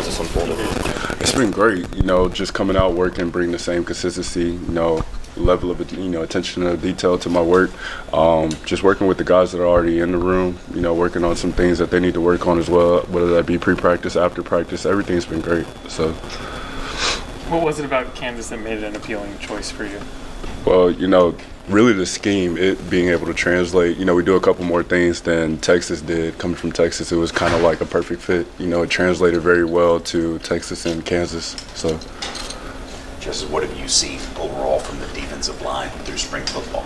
has this unfolded? It's been great, just coming out, working, bringing the same consistency, level of, attention to detail to my work. Just working with the guys that are already in the room, working on some things that they need to work on as well, whether that be pre-practice, after practice, everything's been great. So, what was it about Kansas that made it an appealing choice for you? Well, really the scheme, it being able to translate, we do a couple more things than Texas did. Coming from Texas, it was kind of like a perfect fit. It translated very well to Texas and Kansas. So, just what have you seen overall from the defensive line through spring football?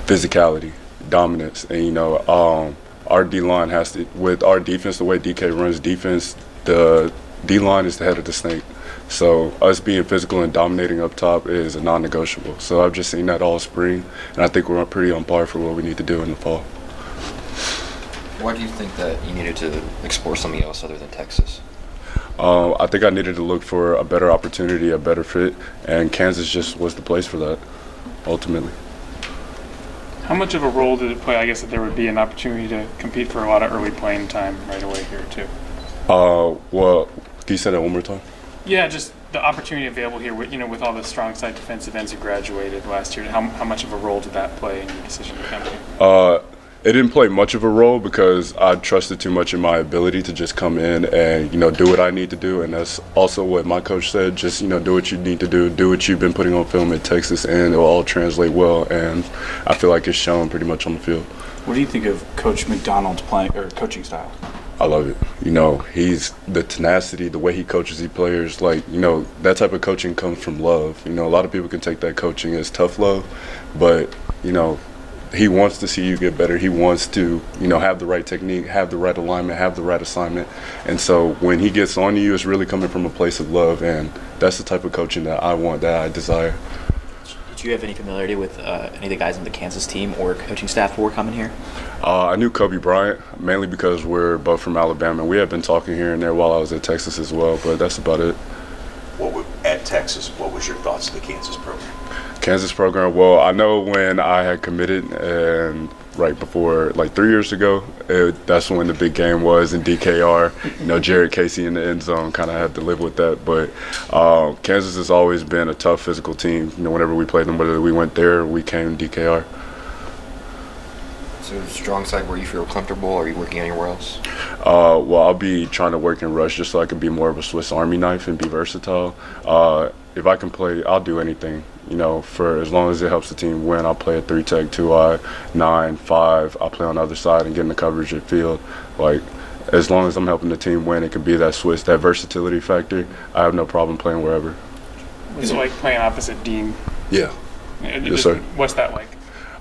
Physicality, dominance, and our D-line has to, with our defense, the way DK runs defense, the D-line is the head of the snake. So us being physical and dominating up top is a non-negotiable. So I've just seen that all spring, and I think we're pretty on par for what we need to do in the fall. Why do you think that you needed to explore something else other than Texas? I think I needed to look for a better opportunity, a better fit, and Kansas just was the place for that, ultimately. How much of a role did it play, I guess, that there would be an opportunity to compete for a lot of early playing time right away here, too? Well, can you say that one more time? Yeah, just the opportunity available here, with all the strong side defensive ends who graduated last year. How much of a role did that play in your decision to come here? It didn't play much of a role because I trusted too much in my ability to just come in and, do what I need to do. And that's also what my coach said, just, do what you need to do what you've been putting on film at Texas, and it'll all translate well. And I feel like it's shown pretty much on the field. What do you think of Coach McDonald's coaching style? I love it. He's the tenacity, the way he coaches his players. That type of coaching comes from love. A lot of people can take that coaching as tough love, but, he wants to see you get better. He wants to, have the right technique, have the right alignment, have the right assignment. And so when he gets on you, it's really coming from a place of love, and that's the type of coaching that I want, that I desire. Did you have any familiarity with any of the guys on the Kansas team or coaching staff before coming here? I knew Kobe Bryant, mainly because we're both from Alabama. We had been talking here and there while I was at Texas as well, but that's about it. At Texas, what was your thoughts of the Kansas program? Kansas program, well, I know when I had committed, and right before, 3 years ago, that's when the big game was in DKR. Jared Casey in the end zone, kind of had to live with that. But Kansas has always been a tough physical team. Whenever we played them, whether we went there or we came to DKR. So strong side where you feel comfortable, or are you working anywhere else? Well, I'll be trying to work in rush just so I can be more of a Swiss Army knife and be versatile. If I can play, I'll do anything. For as long as it helps the team win, I'll play a 3-tech, 2-eye, 9, 5. I'll play on the other side and get in the coverage at field. As long as I'm helping the team win, it can be that Swiss, that versatility factor. I have no problem playing wherever. Was it like playing opposite Dean? Yeah. Yes, sir. What's that like?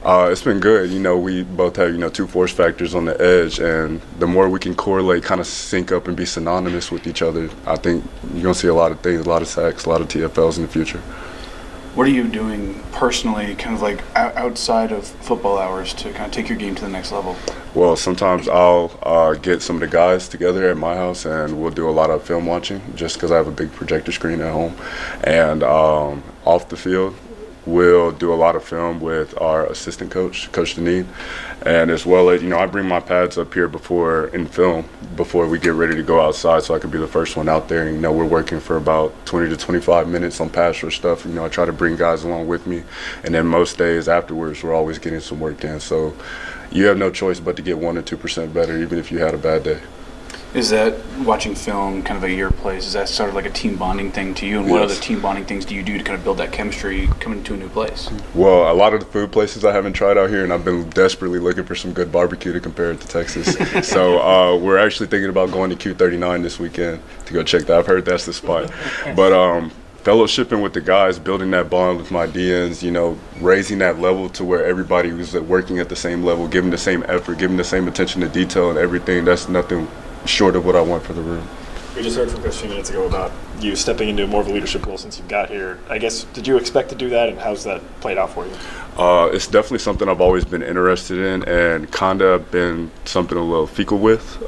It's been good. We both have, 2 force factors on the edge, and the more we can correlate, kind of sync up and be synonymous with each other, I think you're going to see a lot of things, a lot of sacks, a lot of TFLs in the future. What are you doing personally, kind of outside of football hours, to kind of take your game to the next level? Well, sometimes I'll get some of the guys together at my house, and we'll do a lot of film watching just because I have a big projector screen at home. And off the field, we'll do a lot of film with our assistant coach, Coach Deneen, and as well as, I bring my pads up here before we get ready to go outside, so I can be the first one out there. And, we're working for about 20 to 25 minutes on pass rush stuff. I try to bring guys along with me, and then most days afterwards, we're always getting some work in. So you have no choice but to get 1 or 2% better, even if you had a bad day. Is that watching film kind of at your place? Is that sort of like a team bonding thing to you? And what other team bonding things do you do to kind of build that chemistry coming to a new place? Well, a lot of the food places I haven't tried out here, and I've been desperately looking for some good barbecue to compare it to Texas. So we're actually thinking about going to Q39 this weekend to go check that. I've heard that's the spot. But fellowshipping with the guys, building that bond with my DNs, raising that level to where everybody was working at the same level, giving the same effort, giving the same attention to detail and everything. That's nothing short of what I want for the room. We just heard from Chris a few minutes ago about you stepping into more of a leadership role since you got here. I guess, did you expect to do that, and how's that played out for you? It's definitely something I've always been interested in, and kind of been something a little fecal with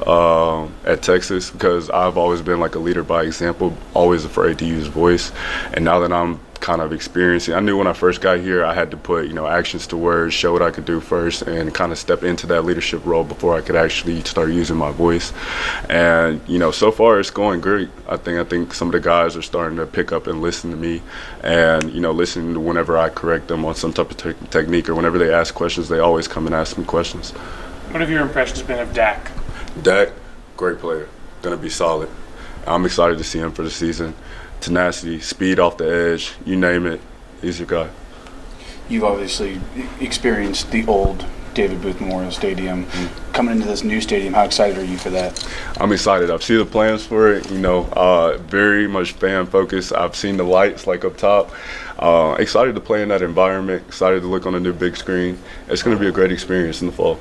at Texas, because I've always been like a leader by example, always afraid to use voice. And now that I'm kind of experiencing. I knew when I first got here, I had to put, actions to words, show what I could do first, and kind of step into that leadership role before I could actually start using my voice. And, so far it's going great. I think some of the guys are starting to pick up and listen to me, and, listen to whenever I correct them on some type of technique, or whenever they ask questions, they always come and ask me questions. What have your impressions been of Dak? Dak, great player, gonna be solid. I'm excited to see him for the season. Tenacity, speed off the edge, you name it, he's your guy. You've obviously experienced the old David Booth Memorial Stadium. Coming into this new stadium, how excited are you for that? I'm excited. I've seen the plans for it, very much fan focused. I've seen the lights like up top. Excited to play in that environment, excited to look on a new big screen. It's going to be a great experience in the fall.